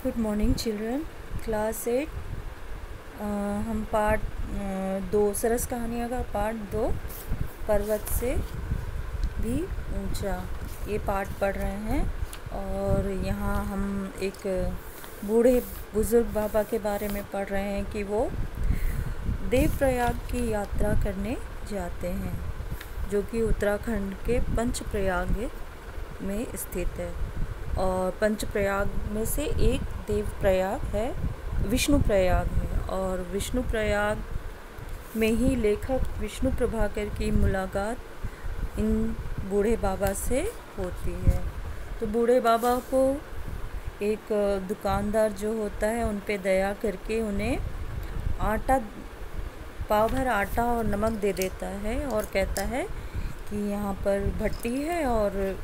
Good morning children. Class 8 हम part 2 सरस कहानियाँ का पार्ट 2 पर्वत से भी ऊंचा ये पार्ट पढ़ रहे हैं। और यहाँ हम एक बूढ़े बुज़ुर्ग बाबा के बारे में पढ़ रहे हैं कि वो देवप्रयाग की यात्रा करने जाते हैं, जो कि उत्तराखंड के पंचप्रयाग में स्थित है। और पंचप्रयाग में से एक देवप्रयाग है, विष्णु प्रयाग है। और विष्णु प्रयाग में ही लेखक विष्णु प्रभाकर की मुलाकात इन बूढ़े बाबा से होती है। तो बूढ़े बाबा को एक दुकानदार जो होता है उन पे दया करके उन्हें पाव भर आटा और नमक दे देता है और कहता है कि यहाँ पर भट्टी है और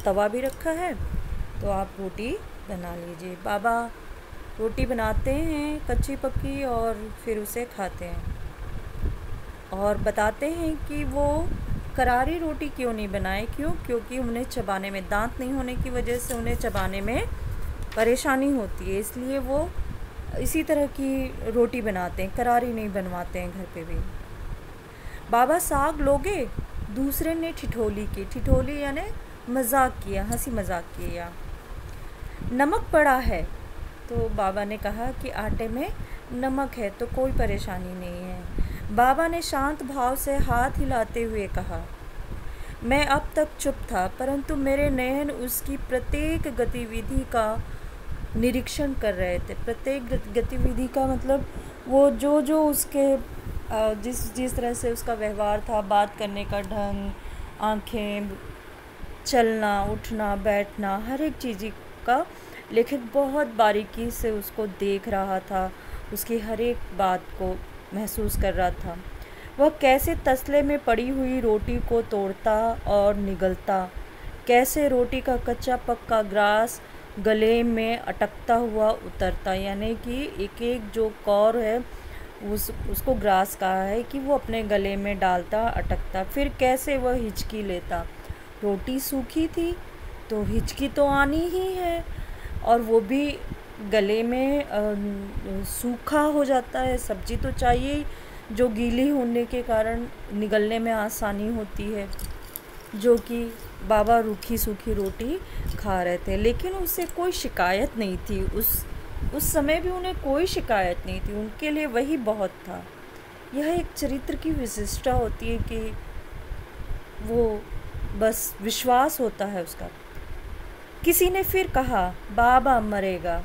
तवा भी रखा है, तो आप रोटी बना लीजिए। बाबा रोटी बनाते हैं कच्ची पक्की और फिर उसे खाते हैं और बताते हैं कि वो करारी रोटी क्यों नहीं बनाए। क्योंकि उन्हें चबाने में दांत नहीं होने की वजह से उन्हें चबाने में परेशानी होती है, इसलिए वो इसी तरह की रोटी बनाते हैं, करारी नहीं बनवाते हैं घर पे भी। बाबा साग लोगे? दूसरे ने ठिठोली की। ठिठोली यानी मजाक किया, हंसी मजाक किया। नमक पड़ा है, तो बाबा ने कहा कि आटे में नमक है तो कोई परेशानी नहीं है। बाबा ने शांत भाव से हाथ हिलाते हुए कहा। मैं अब तक चुप था, परंतु मेरे नयन उसकी प्रत्येक गतिविधि का निरीक्षण कर रहे थे। प्रत्येक गतिविधि का मतलब वो जो उसके जिस तरह से उसका व्यवहार था, बात करने का ढंग, आँखें, चलना उठना बैठना, हर एक चीज़ का लेखक बहुत बारीकी से उसको देख रहा था, उसकी हर एक बात को महसूस कर रहा था। वह कैसे तसले में पड़ी हुई रोटी को तोड़ता और निगलता, कैसे रोटी का कच्चा पक्का ग्रास गले में अटकता हुआ उतरता, यानी कि एक एक जो कौर है उसको ग्रास कहा है कि वो अपने गले में डालता अटकता। फिर कैसे वह हिचकी लेता। रोटी सूखी थी तो हिचकी तो आनी ही है, और वो भी गले में सूखा हो जाता है। सब्जी तो चाहिए जो गीली होने के कारण निगलने में आसानी होती है, जो कि बाबा रूखी सूखी रोटी खा रहे थे। लेकिन उससे कोई शिकायत नहीं थी, उस समय भी उन्हें कोई शिकायत नहीं थी, उनके लिए वही बहुत था। यह एक चरित्र की विशिष्टता होती है कि वो बस विश्वास होता है उसका। किसी ने फिर कहा, बाबा मरेगा,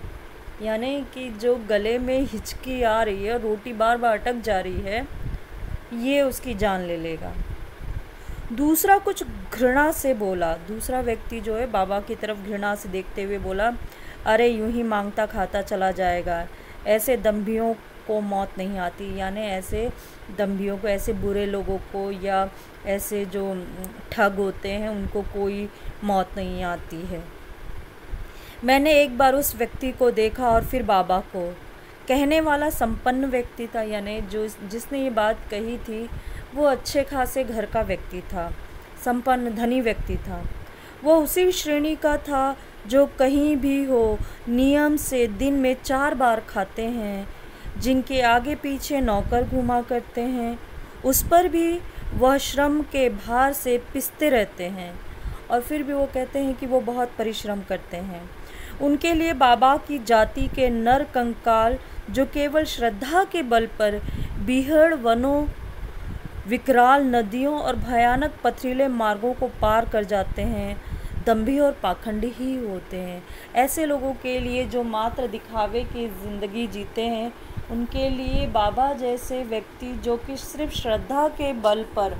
यानी कि जो गले में हिचकी आ रही है, रोटी बार बार अटक जा रही है, ये उसकी जान ले लेगा। दूसरा कुछ घृणा से बोला। दूसरा व्यक्ति जो है बाबा की तरफ घृणा से देखते हुए बोला, अरे यूं ही मांगता खाता चला जाएगा, ऐसे दम्भियों को मौत नहीं आती। यानी ऐसे दम्भियों को, ऐसे बुरे लोगों को या ऐसे जो ठग होते हैं उनको कोई मौत नहीं आती है। मैंने एक बार उस व्यक्ति को देखा और फिर बाबा को। कहने वाला संपन्न व्यक्ति था, यानी जिसने ये बात कही थी वो अच्छे खासे घर का व्यक्ति था, संपन्न धनी व्यक्ति था। वो उसी श्रेणी का था जो कहीं भी हो नियम से दिन में 4 बार खाते हैं, जिनके आगे पीछे नौकर घुमा करते हैं, उस पर भी वह श्रम के भार से पिसते रहते हैं, और फिर भी वो कहते हैं कि वो बहुत परिश्रम करते हैं। उनके लिए बाबा की जाति के नर कंकाल, जो केवल श्रद्धा के बल पर बीहड़ वनों, विकराल नदियों और भयानक पथरीले मार्गों को पार कर जाते हैं, दम्भी और पाखंडी ही होते हैं। ऐसे लोगों के लिए जो मात्र दिखावे की ज़िंदगी जीते हैं, उनके लिए बाबा जैसे व्यक्ति जो कि सिर्फ श्रद्धा के बल पर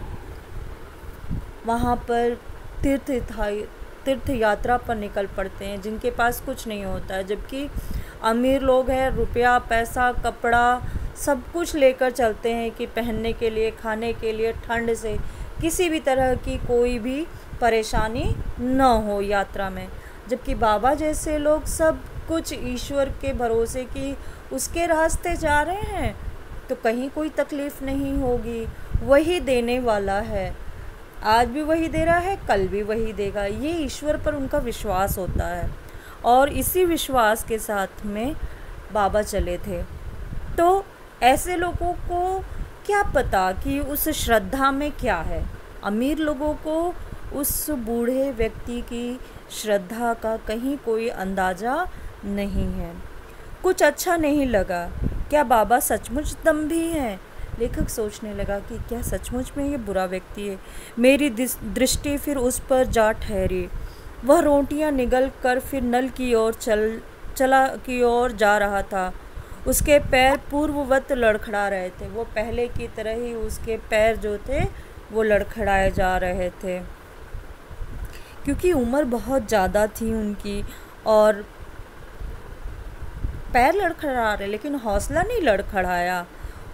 वहाँ पर तीर्थ यात्रा पर निकल पड़ते हैं, जिनके पास कुछ नहीं होता है, जबकि अमीर लोग हैं, रुपया पैसा कपड़ा सब कुछ लेकर चलते हैं कि पहनने के लिए, खाने के लिए, ठंड से किसी भी तरह की कोई भी परेशानी न हो यात्रा में। जबकि बाबा जैसे लोग सब कुछ ईश्वर के भरोसे कि उसके रास्ते जा रहे हैं तो कहीं कोई तकलीफ़ नहीं होगी, वही देने वाला है, आज भी वही दे रहा है, कल भी वही देगा, ये ईश्वर पर उनका विश्वास होता है। और इसी विश्वास के साथ में बाबा चले थे। तो ऐसे लोगों को क्या पता कि उस श्रद्धा में क्या है। अमीर लोगों को उस बूढ़े व्यक्ति की श्रद्धा का कहीं कोई अंदाज़ा नहीं है। कुछ अच्छा नहीं लगा। क्या बाबा सचमुच दम्भी हैं? लेखक सोचने लगा कि क्या सचमुच में ये बुरा व्यक्ति है। मेरी दृष्टि फिर उस पर जा ठहरी। वह रोटियां निगल कर फिर नल की ओर जा रहा था। उसके पैर पूर्ववत लड़खड़ा रहे थे। वो पहले की तरह ही उसके पैर जो थे वो लड़खड़ाए जा रहे थे, क्योंकि उम्र बहुत ज़्यादा थी उनकी और पैर लड़खड़ा रहे, लेकिन हौसला नहीं लड़खड़ाया।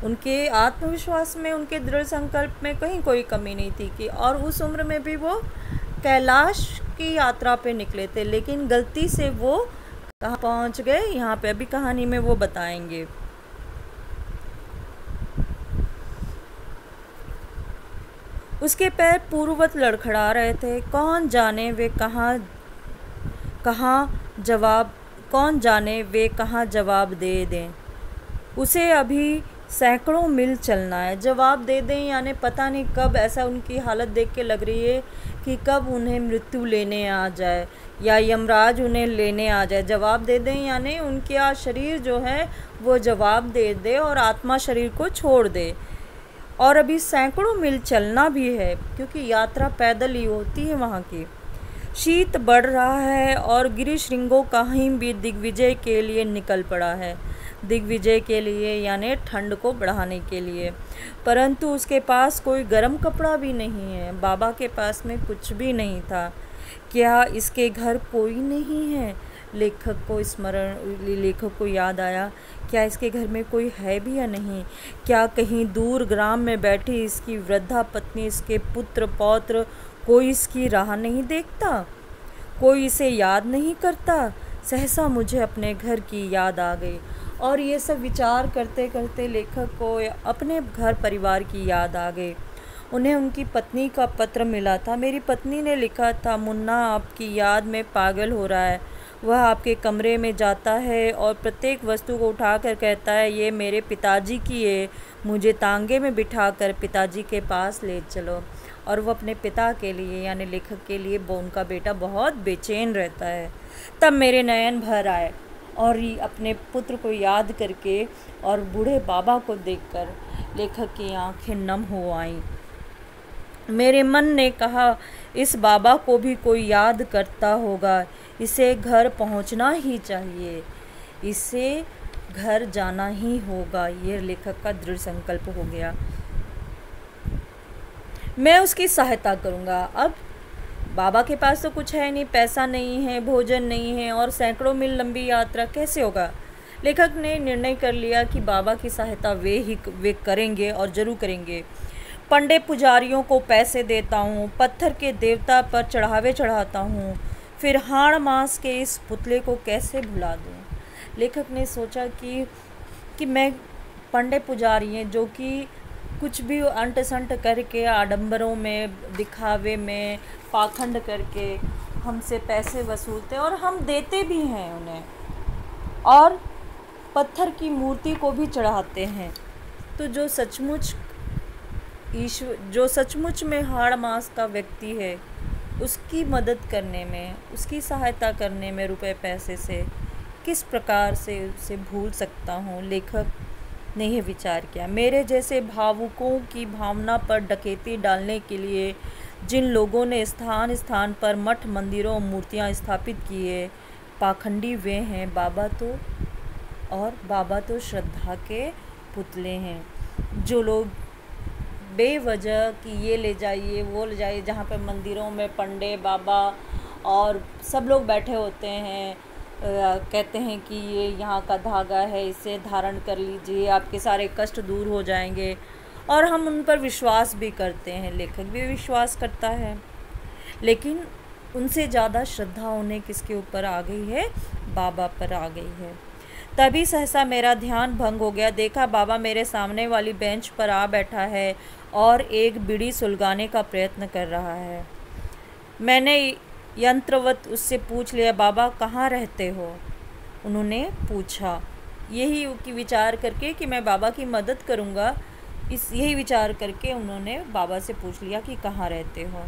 उनके आत्मविश्वास में, उनके दृढ़ संकल्प में कहीं कोई कमी नहीं थी कि और उस उम्र में भी वो कैलाश की यात्रा पे निकले थे। लेकिन गलती से वो कहाँ पहुँच गए, यहाँ पे अभी कहानी में वो बताएंगे। उसके पैर पूर्ववत लड़खड़ा रहे थे। कौन जाने वे कहाँ जवाब दे दें। उसे अभी सैकड़ों मील चलना है। जवाब दे दें यानी पता नहीं कब, ऐसा उनकी हालत देख के लग रही है कि कब उन्हें मृत्यु लेने आ जाए या यमराज उन्हें लेने आ जाए। जवाब दे दें यानी उनका शरीर जो है वो जवाब दे दे और आत्मा शरीर को छोड़ दे। और अभी सैकड़ों मील चलना भी है, क्योंकि यात्रा पैदल ही होती है वहाँ की। शीत बढ़ रहा है और गिरिशृंगों का हिम भी दिग्विजय के लिए निकल पड़ा है। दिग्विजय के लिए यानी ठंड को बढ़ाने के लिए। परंतु उसके पास कोई गर्म कपड़ा भी नहीं है। बाबा के पास में कुछ भी नहीं था। क्या इसके घर कोई नहीं है? लेखक को याद आया, क्या इसके घर में कोई है भी या नहीं? क्या कहीं दूर ग्राम में बैठी इसकी वृद्धा पत्नी, इसके पुत्र पौत्र, कोई इसकी राह नहीं देखता? कोई इसे याद नहीं करता? सहसा मुझे अपने घर की याद आ गई। और ये सब विचार करते करते लेखक को अपने घर परिवार की याद आ गई। उन्हें उनकी पत्नी का पत्र मिला था। मेरी पत्नी ने लिखा था, मुन्ना आपकी याद में पागल हो रहा है। वह आपके कमरे में जाता है और प्रत्येक वस्तु को उठाकर कहता है, ये मेरे पिताजी की है, मुझे तांगे में बिठाकर पिताजी के पास ले चलो। और वो अपने पिता के लिए यानी लेखक के लिए वो उनका बेटा बहुत बेचैन रहता है। तब मेरे नयन भर आए और अपने पुत्र को याद करके और बूढ़े बाबा को देखकर लेखक की आंखें नम हो आईं। मेरे मन ने कहा, इस बाबा को भी कोई याद करता होगा। इसे घर पहुंचना ही चाहिए, इसे घर जाना ही होगा। ये लेखक का दृढ़ संकल्प हो गया। मैं उसकी सहायता करूंगा। अब बाबा के पास तो कुछ है नहीं, पैसा नहीं है, भोजन नहीं है और सैकड़ों मील लंबी यात्रा कैसे होगा। लेखक ने निर्णय कर लिया कि बाबा की सहायता वे करेंगे और ज़रूर करेंगे। पंडे पुजारियों को पैसे देता हूँ, पत्थर के देवता पर चढ़ावे चढ़ाता हूँ, फिर हाड़ मांस के इस पुतले को कैसे भुला दूँ। लेखक ने सोचा कि मैं पंडे पुजारी हैं जो कि कुछ भी अंट संट करके, आडंबरों में, दिखावे में, पाखंड करके हमसे पैसे वसूलते और हम देते भी हैं उन्हें, और पत्थर की मूर्ति को भी चढ़ाते हैं। तो जो सचमुच में हाड़ मांस का व्यक्ति है, उसकी मदद करने में, उसकी सहायता करने में रुपए पैसे से किस प्रकार से उसे भूल सकता हूँ। लेखक ने यह विचार किया। मेरे जैसे भावुकों की भावना पर डकैती डालने के लिए जिन लोगों ने स्थान स्थान पर मठ, मंदिरों, मूर्तियाँ स्थापित किए, पाखंडी वे हैं। बाबा तो श्रद्धा के पुतले हैं। जो लोग बेवजह कि ये ले जाइए, वो ले जाइए, जहाँ पे मंदिरों में पंडे बाबा और सब लोग बैठे होते हैं, कहते हैं कि ये यहाँ का धागा है, इसे धारण कर लीजिए, आपके सारे कष्ट दूर हो जाएंगे, और हम उन पर विश्वास भी करते हैं। लेखक भी विश्वास करता है, लेकिन उनसे ज़्यादा श्रद्धा उन्हें किसके ऊपर आ गई है? बाबा पर आ गई है। तभी सहसा मेरा ध्यान भंग हो गया। देखा बाबा मेरे सामने वाली बेंच पर आ बैठा है और एक बीड़ी सुलगाने का प्रयत्न कर रहा है। मैंने यंत्रवत उससे पूछ लिया, बाबा कहाँ रहते हो? उन्होंने पूछा। यही कि विचार करके कि मैं बाबा की मदद करूँगा, यही विचार करके उन्होंने बाबा से पूछ लिया कि कहाँ रहते हो।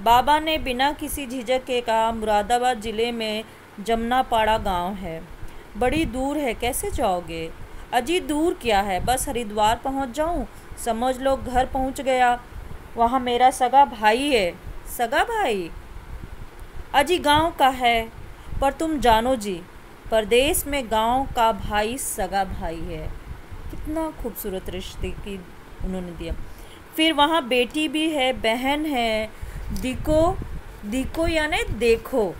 बाबा ने बिना किसी झिझक के कहा, मुरादाबाद ज़िले में जमनापाड़ा गांव है। बड़ी दूर है, कैसे जाओगे? अजी दूर क्या है, बस हरिद्वार पहुंच जाऊं, समझ लो घर पहुंच गया। वहाँ मेरा सगा भाई है। सगा भाई? अजी गांव का है, पर तुम जानो जी, परदेश में गांव का भाई सगा भाई है। कितना खूबसूरत रिश्ते की उन्होंने दिया। फिर वहाँ बेटी भी है, बहन है। दिको यानी देखो।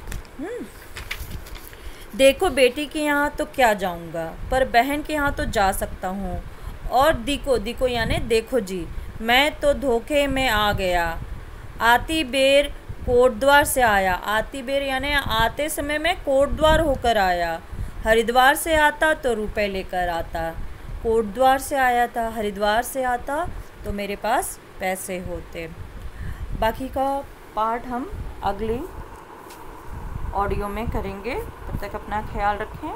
देखो बेटी के यहाँ तो क्या जाऊँगा, पर बहन के यहाँ तो जा सकता हूँ। और दिको यानी देखो जी, मैं तो धोखे में आ गया। आती बेर कोटद्वार से आया। आती बेर यानी आते समय में कोटद्वार होकर आया। हरिद्वार से आता तो रुपए लेकर आता। कोटद्वार से आया था, हरिद्वार से आता तो मेरे पास पैसे होते। बाकी का पार्ट हम अगली ऑडियो में करेंगे। तब तक अपना ख्याल रखें।